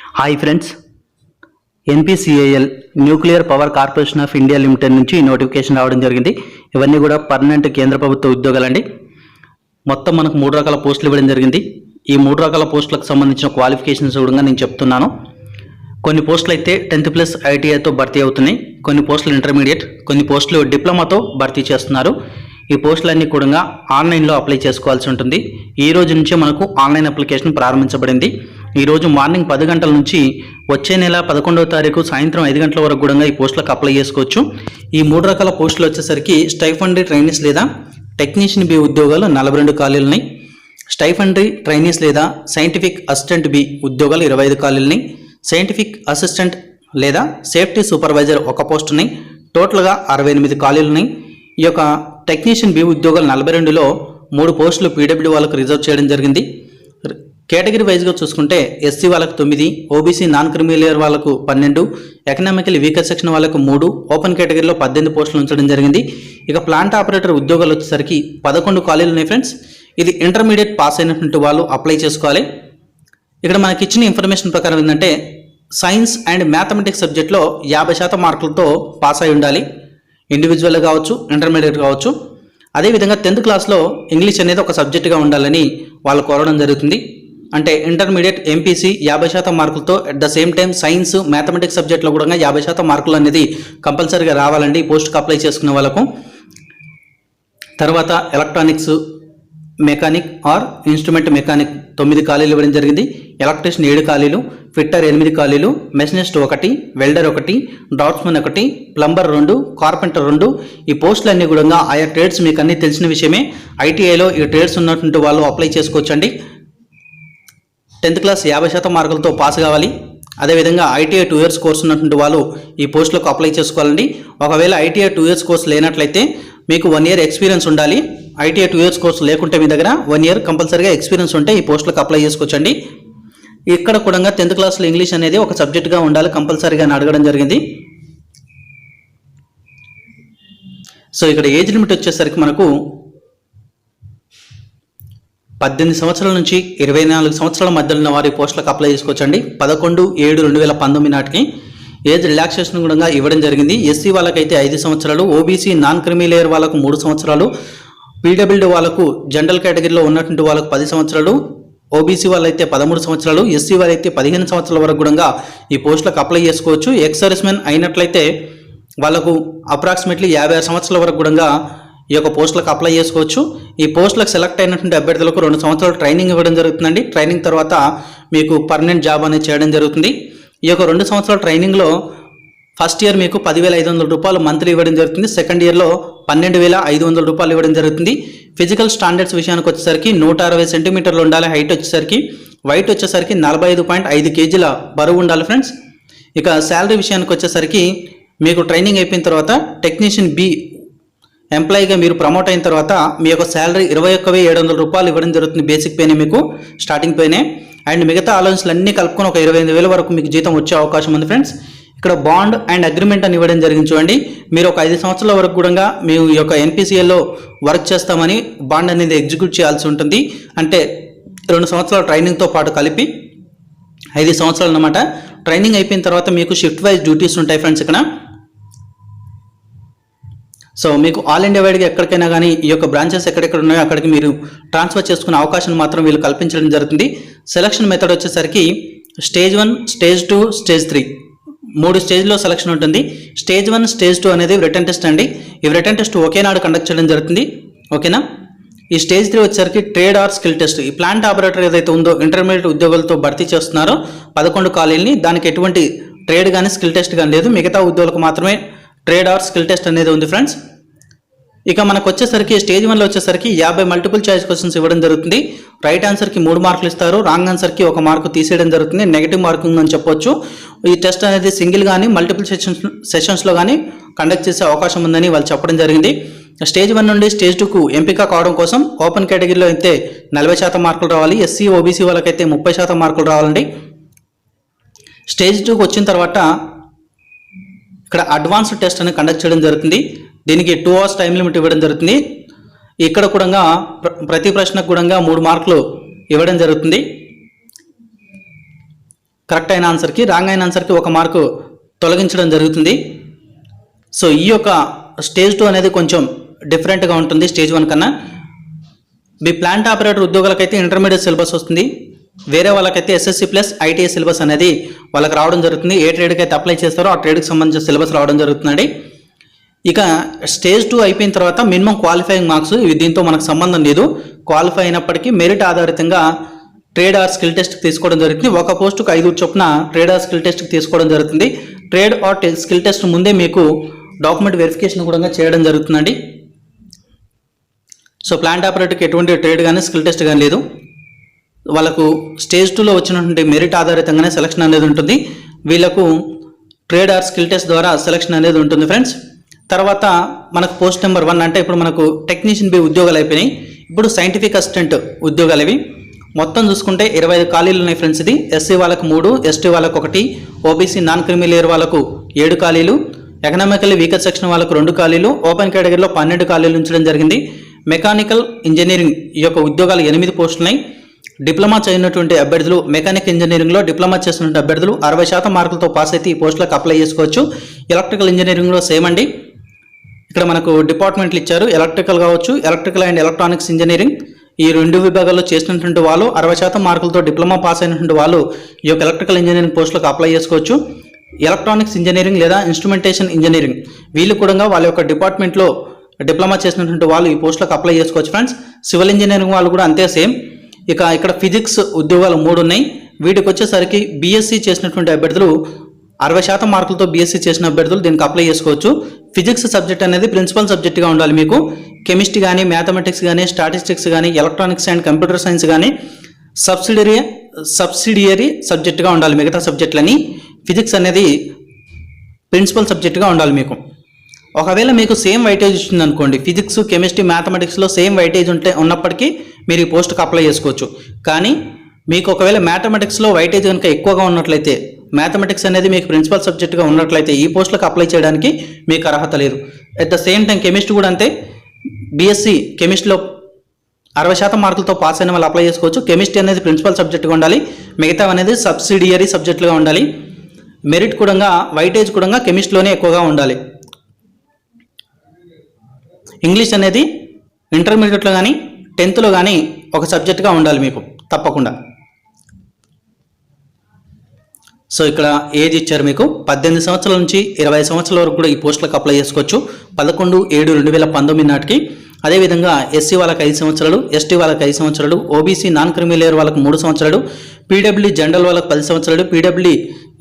Hi friends, Npcil nuclear power corporation of India limited నుంచి notification రావడం జరిగింది. ఇవన్నీ కూడా పర్మనెంట్ కేంద్ర ప్రభుత్వ ఉద్యోగాలండి. మొత్తం మనకు 3 రకాల పోస్టులు ఇవ్వడం జరిగింది. ఈ 3 రకాల పోస్టులకు సంబంధించిన క్వాలిఫికేషన్స్ కూడా నేను చెప్తున్నాను. కొన్ని పోస్టులు అయితే 10+ITIతో భర్తీ అవుతున్నాయి, కొన్ని పోస్టులు ఇంటర్మీడియట్, కొన్ని పోస్టులు డిప్లొమాతో భర్తీ చేస్తున్నారు. ఈ పోస్టులన్నీ కూడా ఆన్లైన్లో అప్లై చేసుకోవాల్సి ఉంటుంది. ఈ రోజు నుంచే మనకు ఆన్లైన్ అప్లికేషన్ ప్రారంభించబడింది. ఈరోజు మార్నింగ్ 10 గంటల నుంచి వచ్చే నెల 11వ తారీఖు సాయంత్రం 5 గంటల వరకు కూడా ఈ పోస్టులకు అప్లై చేసుకోవచ్చు. ఈ 3 రకాల పోస్టులు వచ్చేసరికి స్టైఫండరీ ట్రైనీస్ లేదా టెక్నీషియన్ బి ఉద్యోగాలు 42 ఖాళీలు ఉన్నాయి. స్టైఫండరీ ట్రైనీస్ లేదా సైంటిఫిక్ అసిస్టెంట్ బి ఉద్యోగాలు 25 ఖాళీలు ఉన్నాయి. సైంటిఫిక్ అసిస్టెంట్ లేదా సేఫ్టీ సూపర్వైజర్ ఒక పోస్ట్ ఉన్నాయి. టోటల్గా 68 ఖాళీలు ఉన్నాయి. ఈ యొక్క టెక్నీషియన్ బి ఉద్యోగాలు 42లో 3 పోస్టులు పీడబ్ల్యూ వాళ్ళకు రిజర్వ్ చేయడం జరిగింది. కేటగిరీ వైజ్గా చూసుకుంటే ఎస్సీ వాళ్ళకు 9, ఓబీసీ నాన్ క్రిమిలేయర్ వాళ్ళకు 12, ఎకనామికల్ వీకర్ సెక్షన్ వాళ్ళకు 3, ఓపెన్ కేటగిరీలో 18 పోస్టులు ఉంచడం జరిగింది. ఇక ప్లాంట్ ఆపరేటర్ ఉద్యోగాలు వచ్చేసరికి 11 ఖాళీలు ఉన్నాయి ఫ్రెండ్స్. ఇది ఇంటర్మీడియట్ పాస్ అయినటువంటి వాళ్ళు అప్లై చేసుకోవాలి. ఇక్కడ మనకి ఇచ్చిన ఇన్ఫర్మేషన్ ప్రకారం ఏంటంటే సైన్స్ అండ్ మ్యాథమెటిక్స్ సబ్జెక్ట్లో 50% మార్కులతో పాస్ అయి ఉండాలి. ఇండివిజువల్ కావచ్చు, ఇంటర్మీడియట్ కావచ్చు. అదేవిధంగా 10th క్లాస్లో ఇంగ్లీష్ అనేది ఒక సబ్జెక్టుగా ఉండాలని వాళ్ళు కోరడం జరుగుతుంది. అంటే ఇంటర్మీడియట్ ఎంపీసీ 50% మార్కులతో, at the same time science mathematics సబ్జెక్ట్లో కూడా 50% మార్కులు అనేది కంపల్సరీగా రావాలండి ఈ పోస్ట్కి అప్లై చేసుకునే వాళ్ళకు. తర్వాత electronics mechanic or instrument mechanic 9 ఖాళీలు ఇవ్వడం జరిగింది. ఎలక్ట్రీషియన్ 7 ఖాళీలు, ఫిట్టర్ 8 ఖాళీలు, machinist 1, welder 1, draughtsmen 1, plumber 2, carpenter 2. ఈ పోస్టులన్నీ కూడా ఆయా ట్రేడ్స్ మీకు అన్నీ తెలిసిన విషయమే. ఐటీఐలో ఈ ట్రేడ్స్ ఉన్నటువంటి వాళ్ళు అప్లై చేసుకోవచ్చండి. 10th క్లాస్ 50% మార్కులతో పాస్ కావాలి. అదేవిధంగా ఐటీఐ 2 years కోర్స్ ఉన్నటువంటి వాళ్ళు ఈ పోస్టులకు అప్లై చేసుకోవాలండి. ఒకవేళ ఐటీఐ 2 years కోర్స్ లేనట్లయితే మీకు 1 year ఎక్స్పీరియన్స్ ఉండాలి. ఐటీఐ 2 years కోర్స్ లేకుంటే మీ దగ్గర 1 year కంపల్సరీగా ఎక్స్పీరియన్స్ ఉంటే ఈ పోస్టులకు అప్లై చేసుకోవచ్చండి. ఇక్కడ కూడా 10th క్లాస్లో ఇంగ్లీష్ అనేది ఒక సబ్జెక్టుగా ఉండాలి కంపల్సరీగా అని అడగడం జరిగింది. సో ఇక్కడ ఏజ్ లిమిట్ వచ్చేసరికి మనకు 18 సంవత్సరాల నుంచి 24 సంవత్సరాల మధ్యలో ఉన్న వారి పోస్టులకు అప్లై చేసుకోవచ్చండి. 11/7/2019 నాటికి ఏజ్ రిలాక్సేషన్ కూడా ఇవ్వడం జరిగింది. ఎస్సీ వాళ్ళకైతే 5 సంవత్సరాలు, ఓబీసీ నాన్ క్రిమిలేయర్ వాళ్ళకు 3 సంవత్సరాలు, పీడబ్ల్యూడీ వాళ్ళకు జనరల్ కేటగిరీలో ఉన్నటువంటి వాళ్ళకు 10 సంవత్సరాలు, ఓబీసీ వాళ్ళైతే 13 సంవత్సరాలు, ఎస్సీ వాళ్ళైతే 15 సంవత్సరాల వరకు కూడా ఈ పోస్టులకు అప్లై చేసుకోవచ్చు. ఎక్స్ సర్వీస్మెన్ అయినట్లయితే వాళ్ళకు అప్రాక్సిమేట్లీ 56 సంవత్సరాల వరకు కూడా ఈ యొక్క పోస్టులకు అప్లై చేసుకోవచ్చు. ఈ పోస్టులకు సెలెక్ట్ అయినటువంటి అభ్యర్థులకు 2 సంవత్సరాలు ట్రైనింగ్ ఇవ్వడం జరుగుతుందండి. ట్రైనింగ్ తర్వాత మీకు పర్మనెంట్ జాబ్ అనేది చేయడం జరుగుతుంది. ఈ యొక్క 2 సంవత్సరాల ట్రైనింగ్లో ఫస్ట్ ఇయర్ మీకు 10,500 రూపాయలు మంత్లీ ఇవ్వడం జరుగుతుంది. సెకండ్ ఇయర్లో 12,500 రూపాయలు ఇవ్వడం జరుగుతుంది. ఫిజికల్ స్టాండర్డ్స్ విషయానికి వచ్చేసరికి 160 సెంటీమీటర్లు ఉండాలి. హైట్ వచ్చేసరికి, వెయిట్ వచ్చేసరికి 45.5 kgల బరువు ఉండాలి ఫ్రెండ్స్. ఇక శాలరీ విషయానికి వచ్చేసరికి మీకు ట్రైనింగ్ అయిపోయిన తర్వాత టెక్నీషియన్ బి ఎంప్లాయీగా మీరు ప్రమోట్ అయిన తర్వాత మీ యొక్క శాలరీ 21,700 రూపాయలు ఇవ్వడం జరుగుతుంది. బేసిక్ పేనే మీకు స్టార్టింగ్ పేనే, అండ్ మిగతా అలవెన్స్లు అన్నీ కలుపుకొని ఒక 25,000 వరకు మీకు జీతం వచ్చే అవకాశం ఉంది ఫ్రెండ్స్. ఇక్కడ బాండ్ అండ్ అగ్రిమెంట్ అని ఇవ్వడం జరిగింది చూడండి. మీరు ఒక 5 సంవత్సరాల వరకు కూడా మీ యొక్క ఎన్పీసీఎల్లో వర్క్ చేస్తామని బాండ్ అనేది ఎగ్జిక్యూట్ చేయాల్సి ఉంటుంది. అంటే 2 సంవత్సరాల ట్రైనింగ్తో పాటు కలిపి 5 సంవత్సరాలు అన్నమాట. ట్రైనింగ్ అయిపోయిన తర్వాత మీకు షిఫ్ట్ వైజ్ డ్యూటీస్ ఉంటాయి ఫ్రెండ్స్ ఇక్కడ. సో మీకు ఆల్ ఇండియా వైడ్గా ఎక్కడికైనా కానీ ఈ యొక్క బ్రాంచెస్ ఎక్కడెక్కడ ఉన్నాయో అక్కడికి మీరు ట్రాన్స్ఫర్ చేసుకునే అవకాశం మాత్రం వీళ్ళు కల్పించడం జరుగుతుంది. సెలక్షన్ మెథడ్ వచ్చేసరికి స్టేజ్ 1, స్టేజ్ 2, స్టేజ్ 3 3 స్టేజ్లో సెలక్షన్ ఉంటుంది. స్టేజ్ 1, స్టేజ్ 2 అనేది రిటన్ టెస్ట్ అండి. ఈ రిటన్ టెస్ట్ ఒకేనాడు కండక్ట్ చేయడం జరుగుతుంది. ఓకేనా. ఈ స్టేజ్ 3 వచ్చేసరికి ట్రేడ్ ఆర్ స్కిల్ టెస్ట్. ఈ ప్లాంట్ ఆపరేటర్ ఏదైతే ఉందో ఇంటర్మీడియట్ ఉద్యోగులతో భర్తీ చేస్తున్నారో 11 ఖాళీలని, దానికి ఎటువంటి ట్రేడ్ కానీ స్కిల్ టెస్ట్ కానీ లేదు. మిగతా ఉద్యోగులకు మాత్రమే ట్రేడ్ ఆర్ స్కిల్ టెస్ట్ అనేది ఉంది ఫ్రెండ్స్. ఇక మనకు వచ్చేసరికి స్టేజ్ 1లో వచ్చేసరికి 50 మల్టిపుల్ చాయిస్ క్వశ్చన్స్ ఇవ్వడం జరుగుతుంది. రైట్ ఆన్సర్కి 3 మార్కులు ఇస్తారు, రాంగ్ ఆన్సర్కి 1 మార్కు తీసేయడం జరుగుతుంది. నెగిటివ్ మార్కింగ్ అని చెప్పొచ్చు. ఈ టెస్ట్ అనేది సింగిల్ కానీ మల్టిపుల్ సెషన్స్లో కానీ కండక్ట్ చేసే అవకాశం ఉందని వాళ్ళు చెప్పడం జరిగింది. స్టేజ్ 1 నుండి స్టేజ్ 2కు ఎంపిక కావడం కోసం ఓపెన్ కేటగిరీలో అయితే 40% మార్కులు రావాలి. ఎస్సీ ఓబీసీ వాళ్ళకైతే 30% మార్కులు రావాలండి. స్టేజ్ 2కు వచ్చిన తర్వాత ఇక్కడ అడ్వాన్స్డ్ టెస్ట్ అని కండక్ట్ చేయడం జరుగుతుంది. దీనికి 2 hours టైం లిమిట్ ఇవ్వడం జరుగుతుంది. ఇక్కడ కూడా ప్రతి ప్రశ్నకు కూడా 3 మార్కులు ఇవ్వడం జరుగుతుంది. కరెక్ట్ అయిన ఆన్సర్కి, రాంగ్ అయిన ఆన్సర్కి 1 మార్కు తొలగించడం జరుగుతుంది. సో ఈ యొక్క స్టేజ్ 2 అనేది కొంచెం డిఫరెంట్గా ఉంటుంది స్టేజ్ 1 కన్నా. మీ ప్లాంట్ ఆపరేటర్ ఉద్యోగులకైతే ఇంటర్మీడియట్ సిలబస్ వస్తుంది, వేరే వాళ్ళకైతే ఎస్ఎస్సి ప్లస్ ఐటీఐ సిలబస్ అనేది వాళ్ళకి రావడం జరుగుతుంది. ఏ ట్రేడ్కి అయితే అప్లై చేస్తారో ఆ ట్రేడ్కి సంబంధించిన సిలబస్ రావడం జరుగుతుందండి. ఇక స్టేజ్ 2 అయిపోయిన తర్వాత మినిమం క్వాలిఫైయింగ్ మార్క్స్, ఇవి దీంతో మనకు సంబంధం లేదు. క్వాలిఫై అయినప్పటికీ మెరిట్ ఆధారితంగా ట్రేడ్ ఆర్ స్కిల్ టెస్ట్కి తీసుకోవడం జరుగుతుంది. ఒక పోస్టుకు 5 చొప్పున ట్రేడ్ ఆర్ స్కిల్ టెస్ట్కి తీసుకోవడం జరుగుతుంది. ట్రేడ్ ఆర్ స్కిల్ టెస్ట్ ముందే మీకు డాక్యుమెంట్ వెరిఫికేషన్ కూడా చేయడం జరుగుతుందండి. సో ప్లాంట్ ఆపరేటర్కి ఎటువంటి ట్రేడ్ కానీ స్కిల్ టెస్ట్ కానీ లేదు. వాళ్ళకు స్టేజ్ 2లో వచ్చినటువంటి మెరిట్ ఆధారితంగానే సెలక్షన్ అనేది ఉంటుంది. వీళ్ళకు ట్రేడ్ ఆర్ స్కిల్ టెస్ట్ ద్వారా సెలక్షన్ అనేది ఉంటుంది ఫ్రెండ్స్. తర్వాత మనకు పోస్ట్ నెంబర్ 1 అంటే ఇప్పుడు మనకు టెక్నీషియన్ బి ఉద్యోగాలు అయిపోయినాయి. ఇప్పుడు సైంటిఫిక్ అసిస్టెంట్ ఉద్యోగాలు ఇవి. మొత్తం చూసుకుంటే 25 ఖాళీలు ఉన్నాయి ఫ్రెండ్స్. ఇది ఎస్సీ వాళ్ళకు 3, ఎస్టీ వాళ్ళకు 1, ఓబీసీ నాన్ క్రిమి లేయర్ వాళ్ళకు 7 ఖాళీలు, ఎకనామికల్లీ వీకర్ సెక్షన్ వాళ్ళకు 2 ఖాళీలు, ఓపెన్ కేటగిరీలో 12 ఖాళీలు ఉంచడం జరిగింది. మెకానికల్ ఇంజనీరింగ్ ఈ యొక్క ఉద్యోగాలు 8 పోస్టులు ఉన్నాయి. డిప్లొమా చేయనటువంటి అభ్యర్థులు, మెకానిక్ ఇంజనీరింగ్లో డిప్లొమా చేసినటువంటి అభ్యర్థులు 60% మార్కులతో పాస్ అయితే ఈ పోస్టులకు అప్లై చేసుకోవచ్చు. ఎలక్ట్రికల్ ఇంజనీరింగ్లో సేమ్ అండి. ఇక్కడ మనకు డిపార్ట్మెంట్లు ఇచ్చారు, ఎలక్ట్రికల్ కావచ్చు, ఎలక్ట్రికల్ అండ్ ఎలక్ట్రానిక్స్ ఇంజనీరింగ్. ఈ 2 విభాగాల్లో చేసినటువంటి వాళ్ళు 60% మార్కులతో డిప్లొమా పాస్ అయినటువంటి వాళ్ళు ఈ యొక్క ఎలక్ట్రికల్ ఇంజనీరింగ్ పోస్టులకు అప్లై చేసుకోవచ్చు. ఎలక్ట్రానిక్స్ ఇంజనీరింగ్ లేదా ఇన్స్ట్రుమెంటేషన్ ఇంజనీరింగ్ వీళ్ళు కూడా వాళ్ళ యొక్క డిపార్ట్మెంట్లో డిప్లొమా చేసినటువంటి వాళ్ళు ఈ పోస్టులకు అప్లై చేసుకోవచ్చు ఫ్రెండ్స్. సివిల్ ఇంజనీరింగ్ వాళ్ళు కూడా అంతే సేమ్. ఇక ఇక్కడ ఫిజిక్స్ ఉద్యోగాలు 3 ఉన్నాయి. వీటికి వచ్చేసరికి బీఎస్సీ చేసినటువంటి అభ్యర్థులు 60% మార్కులతో బీఎస్సీ చేసిన అభ్యర్థులు దీనికి అప్లై చేసుకోవచ్చు. ఫిజిక్స్ సబ్జెక్ట్ అనేది ప్రిన్సిపల్ సబ్జెక్ట్గా ఉండాలి మీకు. కెమిస్ట్రీ కానీ, మ్యాథమెటిక్స్ కానీ, స్టాటిస్టిక్స్ కానీ, ఎలక్ట్రానిక్స్ అండ్ కంప్యూటర్ సైన్స్ కానీ సబ్సిడియరీ సబ్జెక్ట్గా ఉండాలి. మిగతా సబ్జెక్టులని ఫిజిక్స్ అనేది ప్రిన్సిపల్ సబ్జెక్ట్గా ఉండాలి మీకు. ఒకవేళ మీకు సేమ్ వైటేజ్ ఇస్తుంది అనుకోండి, ఫిజిక్స్, కెమిస్ట్రీ, మ్యాథమెటిక్స్లో సేమ్ వైటేజ్ ఉన్నప్పటికీ మీరు ఈ పోస్ట్కి అప్లై చేసుకోవచ్చు. కానీ మీకు ఒకవేళ మ్యాథమెటిక్స్లో వైటేజ్ కనుక ఎక్కువగా ఉన్నట్లయితే, మ్యాథమెటిక్స్ అనేది మీకు ప్రిన్సిపల్ సబ్జెక్ట్గా ఉన్నట్లయితే ఈ పోస్టులకు అప్లై చేయడానికి మీకు అర్హత లేదు. At the same time chemistry కూడా అంతే. బీఎస్సీ కెమిస్ట్రీలో 60% మార్కులతో పాస్ అయిన వాళ్ళు అప్లై చేసుకోవచ్చు. కెమిస్ట్రీ అనేది ప్రిన్సిపల్ సబ్జెక్ట్గా ఉండాలి, మిగతా అనేది సబ్సిడియరీ సబ్జెక్టుగా ఉండాలి. మెరిట్ కూడా వైటేజ్ కూడా కెమిస్ట్రీలోనే ఎక్కువగా ఉండాలి. ఇంగ్లీష్ అనేది ఇంటర్మీడియట్లో కానీ 10th కానీ ఒక సబ్జెక్ట్గా ఉండాలి మీకు తప్పకుండా. సో ఇక్కడ ఏజ్ ఇచ్చారు మీకు 18 సంవత్సరాల నుంచి 20 సంవత్సరాల వరకు కూడా ఈ పోస్టులకు అప్లై చేసుకోవచ్చు 11/7/2019 నాటికి. అదేవిధంగా ఎస్సీ వాళ్ళకి 5 సంవత్సరాలు, ఎస్టీ వాళ్ళకి 5 సంవత్సరాలు, ఓబీసీ నాన్ క్రిమి లేయర్ వాళ్ళకి 3 సంవత్సరాలు, పీడబ్ల్యూ జనరల్ వాళ్ళకి 10 సంవత్సరాలు, పీడబ్ల్యూ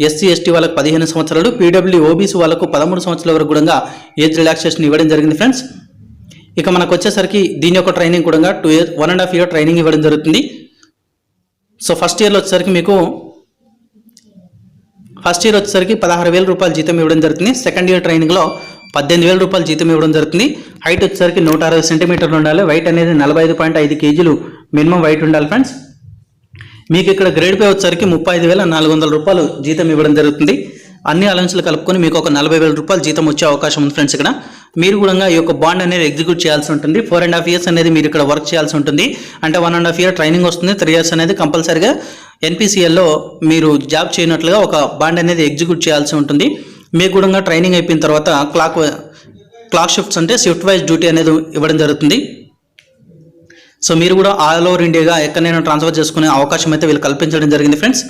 ఎస్సీ ఎస్టీ వాళ్ళకి 15 సంవత్సరాలు, పీడబ్ల్యూ ఓబీసీ వాళ్ళకు 13 సంవత్సరాల వరకు కూడా ఏజ్ రిలాక్సేషన్ ఇవ్వడం జరిగింది ఫ్రెండ్స్. ఇక మనకు వచ్చేసరికి దీని యొక్క ట్రైనింగ్ కూడా 1.5 year ట్రైనింగ్ ఇవ్వడం జరుగుతుంది. సో ఫస్ట్ ఇయర్ వచ్చేసరికి 16,000 రూపాయలు జీతం ఇవ్వడం జరుగుతుంది. సెకండ్ ఇయర్ ట్రైనింగ్లో 18,000 రూపాయలు జీతం ఇవ్వడం జరుగుతుంది. హైట్ వచ్చేసరికి 160 సెంటీమీటర్లు ఉండాలి. వెయిట్ అనేది 45.5 kg మినిమం వెయిట్ ఉండాలి ఫ్రెండ్స్. మీకు ఇక్కడ గ్రేడ్ పే వచ్చేసరికి 35,400 రూపాయలు జీతం ఇవ్వడం జరుగుతుంది. అన్ని అలవెన్స్లు కలుపుకొని మీకు ఒక 40,000 రూపాయలు జీతం వచ్చే అవకాశం ఉంది ఫ్రెండ్స్. ఇక్కడ మీరు కూడా ఈ యొక్క బాండ్ అనేది ఎగ్జిక్యూట్ చేయాల్సి ఉంటుంది. 4.5 years అనేది మీరు ఇక్కడ వర్క్ చేయాల్సి ఉంటుంది. అంటే 1.5 year ట్రైనింగ్ వస్తుంది. 3 years అనేది కంపల్సరీగా ఎన్పిసిఎల్లో మీరు జాబ్ చేయనట్లుగా ఒక బాండ్ అనేది ఎగ్జిక్యూట్ చేయాల్సి ఉంటుంది. మీకు కూడా ట్రైనింగ్ అయిపోయిన తర్వాత క్లాక్ షిఫ్ట్స్ అంటే షిఫ్ట్ వైజ్ డ్యూటీ అనేది ఇవ్వడం జరుగుతుంది. సో మీరు కూడా ఆల్ ఓవర్ ఇండియాగా ఎక్కడైనా ట్రాన్స్ఫర్ చేసుకునే అవకాశం అయితే వీళ్ళు కల్పించడం జరిగింది ఫ్రెండ్స్.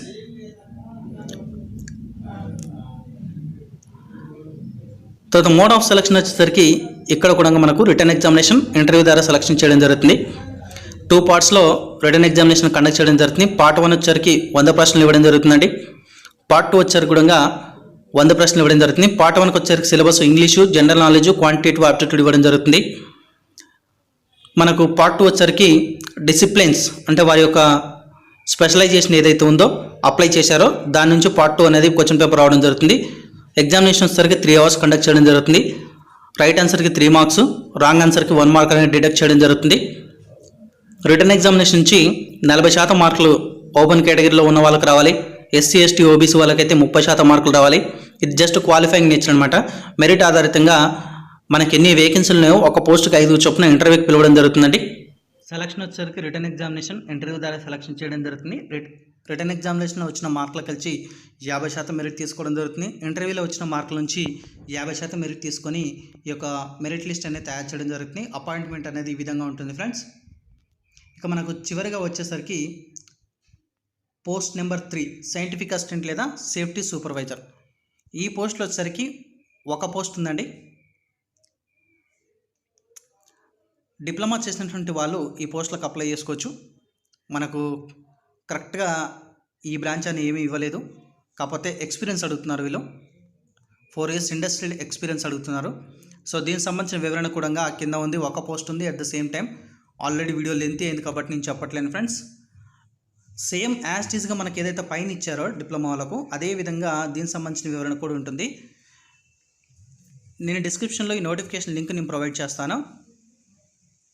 తర్వాత మోడ్ ఆఫ్ సెలక్షన్ వచ్చేసరికి ఇక్కడ కూడా మనకు రిటర్న్ ఎగ్జామినేషన్ ఇంటర్వ్యూ ద్వారా సెలక్షన్ చేయడం జరుగుతుంది. 2 partsలో రిటర్న్ ఎగ్జామినేషన్ కండక్ట్ చేయడం జరుగుతుంది. పార్ట్ 1 వచ్చేసరికి 100 ప్రశ్నలు ఇవ్వడం జరుగుతుందండి. పార్ట్ 2 వచ్చేసరికి కూడా 100 ప్రశ్నలు ఇవ్వడం జరుగుతుంది. పార్ట్ 1కి వచ్చేసరికి syllabus English, general knowledge, quantitative aptitude ఇవ్వడం జరుగుతుంది. మనకు పార్ట్ 2 వచ్చేసరికి డిసిప్లిన్స్ అంటే వారి యొక్క స్పెషలైజేషన్ ఏదైతే ఉందో అప్లై చేశారో దాని నుంచి పార్ట్ 2 అనేది క్వశ్చన్ పేపర్ రావడం జరుగుతుంది. ఎగ్జామినేషన్ వచ్చేసరికి 3 hours కండక్ట్ చేయడం జరుగుతుంది. రైట్ ఆన్సర్కి 3 marks, రాంగ్ ఆన్సర్కి 1 mark అనేది డిడక్ట్ చేయడం జరుగుతుంది. రిటర్న్ ఎగ్జామినేషన్ నుంచి 40% మార్కులు ఓపెన్ కేటగిరీలో ఉన్న వాళ్ళకి రావాలి. ఎస్సీ ఎస్టీ ఓబీసీ వాళ్ళకైతే 30% మార్కులు రావాలి. ఇది జస్ట్ క్వాలిఫైయింగ్ నేచర్ అనమాట. మెరిట్ ఆధారితంగా మనకి ఎన్ని వేకెన్సీలు ఉన్నాయో ఒక పోస్ట్కి 5 చొప్పున ఇంటర్వ్యూకి పిలవడం జరుగుతుందండి. సెలక్షన్ వచ్చేసరికి రిటర్న్ ఎగ్జామినేషన్ ఇంటర్వ్యూ ద్వారా సెలక్షన్ చేయడం జరుగుతుంది. రిటర్న్ ఎగ్జామినేషన్లో వచ్చిన మార్కులు కలిసి 50% మెరిట్ తీసుకోవడం జరుగుతుంది. ఇంటర్వ్యూలో వచ్చిన మార్కుల నుంచి 50% మెరిట్ తీసుకొని ఈ యొక్క మెరిట్ లిస్ట్ అనేది తయారు చేయడం జరుగుతుంది. అపాయింట్మెంట్ అనేది ఈ విధంగా ఉంటుంది ఫ్రెండ్స్. ఇక మనకు చివరిగా వచ్చేసరికి పోస్ట్ నెంబర్ 3 సైంటిఫిక్ అసిస్టెంట్ లేదా సేఫ్టీ సూపర్వైజర్. ఈ పోస్టులో వచ్చేసరికి ఒక పోస్ట్ ఉందండి. డిప్లొమా చేసినటువంటి వాళ్ళు ఈ పోస్టులకు అప్లై చేసుకోవచ్చు. మనకు కరెక్ట్గా ఈ బ్రాంచ్ అని ఏమీ ఇవ్వలేదు, కాకపోతే ఎక్స్పీరియన్స్ అడుగుతున్నారు. వీళ్ళు 4 years ఇండస్ట్రియల్ ఎక్స్పీరియన్స్ అడుగుతున్నారు. సో దీనికి సంబంధించిన వివరణ కూడా కింద ఉంది. ఒక పోస్ట్ ఉంది. At the same time already video length అయింది కాబట్టి నేను చెప్పట్లేను ఫ్రెండ్స్. సేమ్ యాజ్ టీజ్గా మనకి ఏదైతే పైన ఇచ్చారో డిప్లొమా వాళ్ళకు అదే విధంగా దీనికి సంబంధించిన వివరణ కూడా ఉంటుంది. నేను డిస్క్రిప్షన్లో ఈ నోటిఫికేషన్ లింక్ నేను ప్రొవైడ్ చేస్తాను.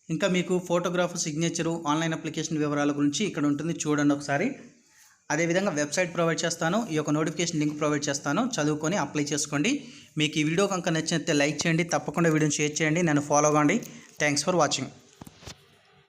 ఇంకా మీకు ఫోటోగ్రాఫ్, సిగ్నేచరు, ఆన్లైన్ అప్లికేషన్ వివరాల గురించి ఇక్కడ ఉంటుంది, చూడండి ఒకసారి. అదేవిధంగా వెబ్సైట్ ప్రొవైడ్ చేస్తాను, ఈ యొక్క నోటిఫికేషన్ లింక్ ప్రొవైడ్ చేస్తాను, చదువుకొని అప్లై చేసుకోండి. మీకు ఈ వీడియో కనుక నచ్చినట్లయితే లైక్ చేయండి, తప్పకుండా వీడియోని షేర్ చేయండి, నన్ను ఫాలో అవ్వండి. Thanks for watching.